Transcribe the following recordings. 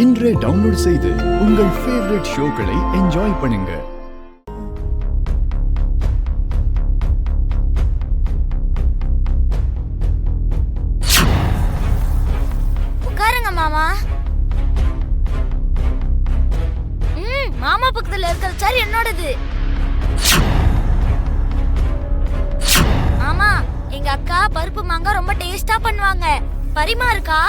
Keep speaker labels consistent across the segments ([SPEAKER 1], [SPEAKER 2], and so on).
[SPEAKER 1] இன்றே டவுன்லோட் செய்து உங்கள் ஃபேவரட் ஷோக்களை என்ஜாய் பண்ணுங்க.
[SPEAKER 2] உட்காருங்க மாமா. மாமா பக்கத்துல இருக்கிற சேர் என்னோடது. மாமா, எங்க அக்கா பருப்பு மாங்காய் ரொம்ப டேஸ்டா பண்ணுவாங்க. பரிமாறுக்கா?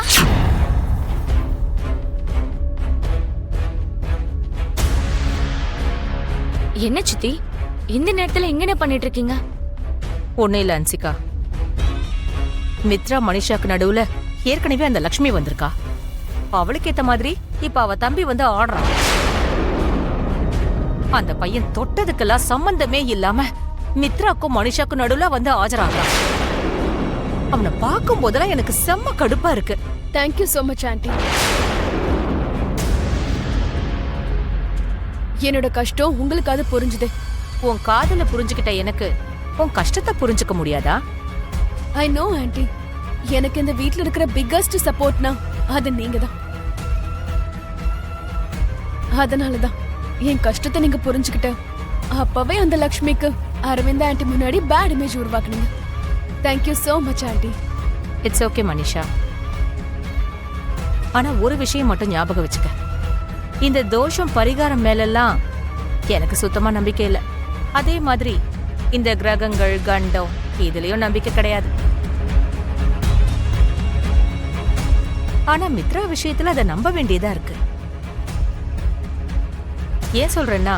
[SPEAKER 3] என்ன சித்தி, இந்த நேரத்துல எங்க என்ன பண்ணிட்டு இருக்கீங்க?
[SPEAKER 4] ஒண்ணு இல்ல அன்சிகா, மித்ரா மனிஷாக்கு நடுவுல ஏற்கனவே அந்த லக்ஷ்மி வந்திருக்கா. அவளுக்கு ஏத்த மாதிரி இப்ப அவ தம்பி வந்து ஆடுறான். அந்த பையன் தொட்டதுக்கெல்லாம் சம்பந்தமே இல்லாம மித்ராக்கும் மனிஷாக்கும் நடுவுல வந்து ஆஜராகிறான். அவனை பார்க்கும் போதெல்லாம் எனக்கு செம்ம கடுப்பா இருக்கு.
[SPEAKER 5] Thank you so much aunty. என்னோட கஷ்டம் உங்களுக்கு அது புரிஞ்சுது.
[SPEAKER 4] உன் காதல புரிஞ்சுக்கிட்ட எனக்கு உன் கஷ்டத்தை புரிஞ்சுக்க முடியாதா?
[SPEAKER 5] ஐ நோ ஆண்டி, எனக்கு இந்த வீட்ல இருக்கிற பிக்கஸ்ட் சப்போர்ட்னா அது நீங்க தான். அதனாலதான் என் கஷ்டத்தை நீங்க புரிஞ்சுக்கிட்ட அப்பவே அந்த லக்ஷ்மிக்கு அரவிந்த் ஆண்டி முன்னாடி பேட் இமேஜ் உருவாக்குனீங்க. Thank you so much aunty.
[SPEAKER 4] It's okay Manisha. ஆனா ஒரு விஷயம் மட்டும் ஞாபகம் வச்சுக்க, இந்த தோஷம் பரிகாரம் மேலெல்லாம் எனக்கு சுத்தமா நம்பிக்கை இல்லை. அதே மாதிரி இந்த கிரகங்கள் கண்டம் இதுலயும் நம்பிக்கை கிடையாது. ஆனா மித்ரா விஷயத்துல அதை நம்ப வேண்டியதா இருக்கு. ஏன் சொல்றேன்னா,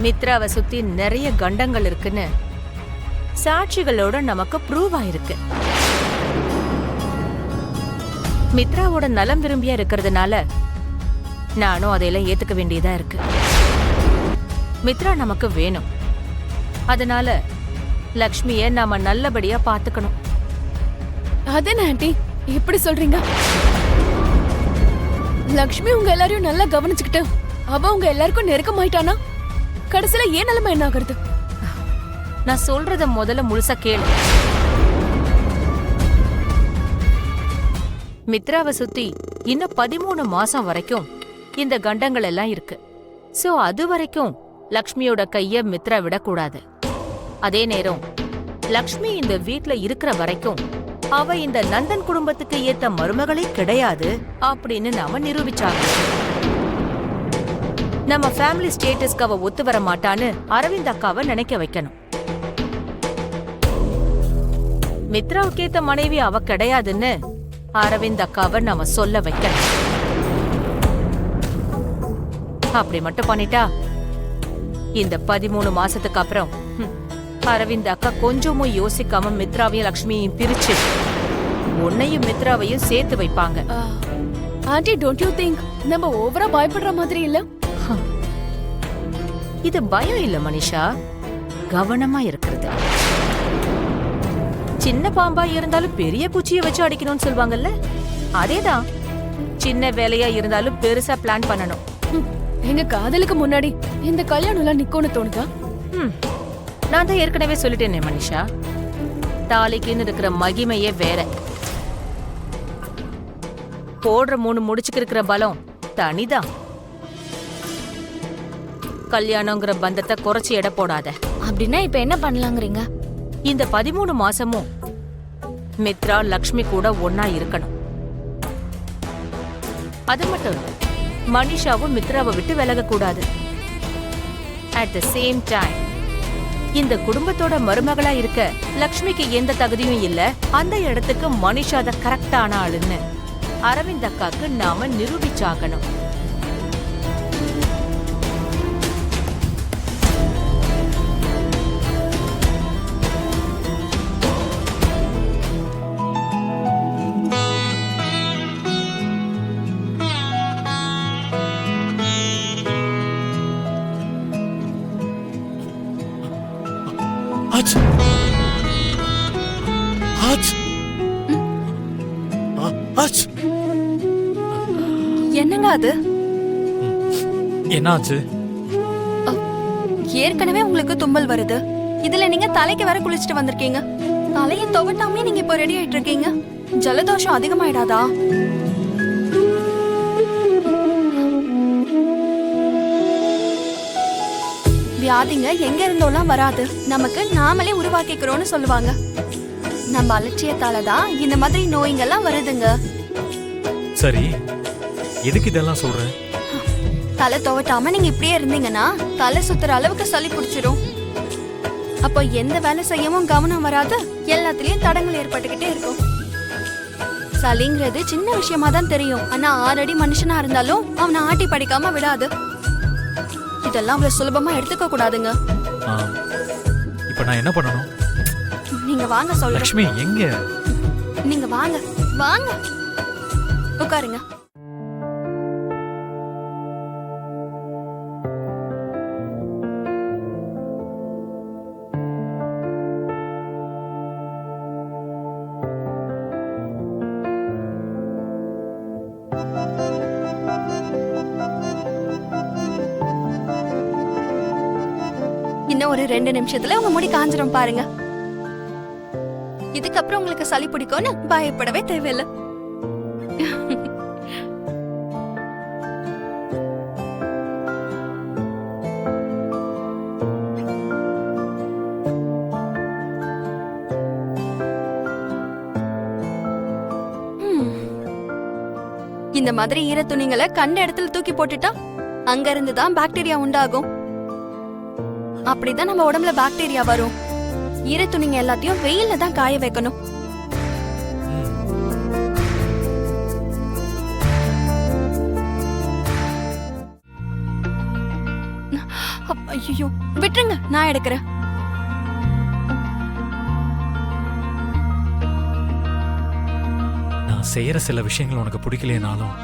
[SPEAKER 4] மித்ராவை சுத்தி நிறைய கண்டங்கள் இருக்குன்னு சாட்சிகளோட நமக்கு ப்ரூவ் ஆயிருக்கு. மித்ராவோட நலம் விரும்பியா இருக்கிறதுனால நானும் அதையெல்லாம் ஏத்துக்க வேண்டியதா இருக்கு. மித்ரா நமக்கு வேணும். அதனால லக்ஷ்மிய நாம நல்லபடியா பாத்துக்கணும்.
[SPEAKER 5] அதென்ன ஆண்டி இப்படி சொல்றீங்க? லக்ஷ்மி உங்க எல்லாரையும் நல்லா கவனிச்சுக்கிட்டு அவ உங்க எல்லாருக்கும் நெருக்கமாயிட்டானா கடைசியில ஏன் நிலைமை என்ன ஆகுறது?
[SPEAKER 4] நான் சொல்றத முதல்ல முழுசா கேளு. மித்ராவை சுத்தி இன்னும் 13 மாசம் வரைக்கும் இந்த கண்டங்கள் எல்லாம் இருக்கு. சோ அது வரைக்கும் லக்ஷ்மியோட கைய மித்ரா விடக்கூடாது. அதே நேரம் லக்ஷ்மி இந்த வீட்ல இருக்கிற வரைக்கும் அவ இந்த நந்தன் குடும்பத்துக்கு ஏத்த மருமகளே கிடையாது அப்படின்னு நாம நிரூபிச்சாங்க. நம்ம ஃபேமிலி ஸ்டேட்டஸ்க்கு அவ ஒத்து வர மாட்டான்னு அரவிந்த் அக்காவை நினைக்க வைக்கணும். மித்ராவுக்கு ஏத்த மனைவி அவ கிடையாதுன்னு அரவிந்த் அக்காவை நாம சொல்ல வைக்கணும். அப்படி மட்டும் பண்ணிட்டா இந்த 13 மாசத்துக்கு அப்புறம் அரவிந்த் அக்கா கொஞ்சமும் யோசிக்காம மித்ராவையும் லக்ஷ்மியையும் பிரிச்சு உன்னையும் மித்ராவையும் சேர்த்து வைப்பாங்க.
[SPEAKER 5] ஆண்டி, டோன்ட் யூ திங்க் நம்ம ஓவரா பயப்படுற மாதிரி இல்ல?
[SPEAKER 4] இது பயம் இல்ல மனிஷா, கவனமா இருக்கிறது. சின்ன பாம்பா இருந்தாலும் பெரிய குச்சியை வச்சு அடிக்கணும்னு சொல்லுவாங்கல்ல, அதேதான். சின்ன வேலையா இருந்தாலும் பெருசா பிளான் பண்ணணும்.
[SPEAKER 5] எங்க காதலுக்கு முன்னாடி இந்த கல்யாணம் எல்லாம் நிக்கும்னு தோணுதா?
[SPEAKER 4] நான் தான் ஏற்கனவே சொல்லிட்டேனே மனிஷா, தாலிக்குன்னு இருக்கிற மகிமையே வேற. போடுற 3 முடிச்சுக்கு இருக்கிற பலம் தனிதான். கல்யாணங்கிற பந்தத்தை குறைச்சி எடை போடாத.
[SPEAKER 3] அப்படின்னா இப்ப என்ன பண்ணலாங்கிறீங்க?
[SPEAKER 4] இந்த 13 மாசமும் மித்ரா லக்ஷ்மி கூட ஒன்னா இருக்கணும். அது மட்டும் இல்ல, மனிஷாவும் மித்ராவை விட்டு விலக கூடாது. அட் த சேம் டைம் இந்த குடும்பத்தோட மருமகளா இருக்க லக்ஷ்மிக்கு எந்த தகுதியும் இல்ல, அந்த இடத்துக்கு மனிஷா தான் கரெக்டான ஆளுன்னு அரவிந்த் அக்காக்கு நாம நிரூபிச்சாகணும்.
[SPEAKER 6] என்னங்க அது?
[SPEAKER 7] என்னாச்சு?
[SPEAKER 6] ஏற்கனவே உங்களுக்கு தும்மல் வருது, இதுல நீங்க தலைக்கு வர குளிச்சுட்டு வந்திருக்கீங்க. தலையை துவட்டாமே நீங்க இப்போ ரெடி ஆயிட்டு இருக்கீங்க. ஜலதோஷம் அதிகமாயிடாதா? வியாதிங்க எங்க இருந்தோலாம் வராது, நமக்கு நாமளே உருவாக்கிக்கிறோம்னு சொல்லுவாங்க. நம்ம அலட்சியத்தால தான் இந்த மாதிரி நோய்ங்கெல்லாம் வருதுங்க.
[SPEAKER 7] சரி, எதுக்கு இதெல்லாம் சொல்ற?
[SPEAKER 6] தலை துவட்டாம நீங்க இப்படியே இருந்தீங்கன்னா தலை சுத்துற அளவுக்கு சளி பிடிச்சிரும். அப்போ எந்த வேலை செய்யவும் கவனம் வராது, எல்லாத்துலயும் தடங்கள் ஏற்பட்டுக்கிட்டே இருக்கும். சளிங்கிறது சின்ன விஷயமா தான் தெரியும், ஆனா 6 அடி மனுஷனா இருந்தாலும் அவனை ஆட்டி படிக்காம விடாது. இதெல்லாம் அவ்வளவு சுலபமா எடுத்துக்க கூடாதுங்க.
[SPEAKER 7] ஆ, இப்ப நான் என்ன பண்ணணும்?
[SPEAKER 6] நீங்க வாங்க சொல்றேன்.
[SPEAKER 7] லக்ஷ்மி எங்க?
[SPEAKER 6] நீங்க வாங்க வாங்க உட்காருங்க. இன்னும் ஒரு 2 நிமிஷத்துல உங்க முடி காஞ்சிரும் பாருங்க. இதுக்கப்புறம் உங்களுக்கு சளி பிடிக்கும்னு பயப்படவே தேவையில்லை. இந்த மாதிரி ஈர துணிங்களை கண்ட இடத்துல தூக்கி போட்டுட்டா அங்க இருந்து தான் பாக்டீரியா உண்டாகும். அப்படிதான் நம்ம உடம்புல பாக்டீரியா வரும். ஈர துணிங்க எல்லாத்தையும் வெயில்ல தான் காய வைக்கணும். ஐயோ, விட்டுருங்க, நான் எடுக்கிறேன்.
[SPEAKER 7] நான் செய்யற சில விஷயங்கள் உனக்கு பிடிக்கலைனாலும்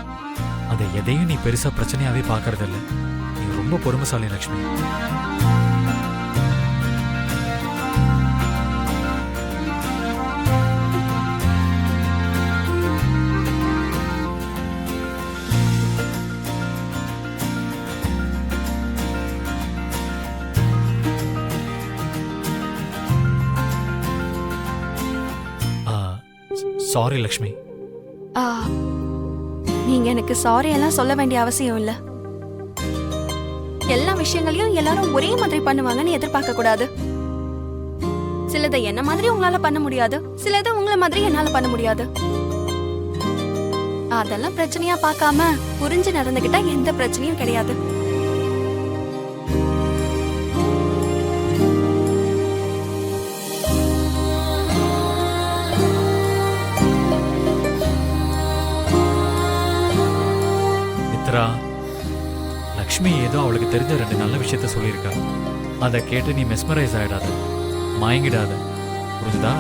[SPEAKER 7] அதை எதையும் நீ பெருசா பிரச்சனையாவே பாக்குறது இல்ல. நீ ரொம்ப பொறுமைசாலி லக்ஷ்மி. சாரி லக்ஷ்மி.
[SPEAKER 6] நீங்க எனக்கு சாரி எல்லாம் சொல்ல வேண்டிய அவசியம் இல்ல. எல்லா விஷயங்களையும் எல்லாரும் ஒரே மாதிரி பண்ணுவாங்கன்னு எதிர்பார்க்க கூடாது. சிலதை என்ன மாதிரி உங்களால பண்ண முடியாது, சிலதை உங்களை மாதிரி என்னால பண்ண முடியாது. அதெல்லாம் பிரச்சனையா பார்க்காம புரிஞ்சு நடந்துகிட்டா எந்த பிரச்சனையும் கிடையாது.
[SPEAKER 7] லக்ஷ்மி ஏதோ அவளுக்கு தெரிஞ்ச 2 நல்ல விஷயத்த சொல்லியிருக்கா. அதை கேட்டு நீ மெஸ்மரைஸ் ஆயிடாத, மயங்கிடாத, புரிஞ்சுதா?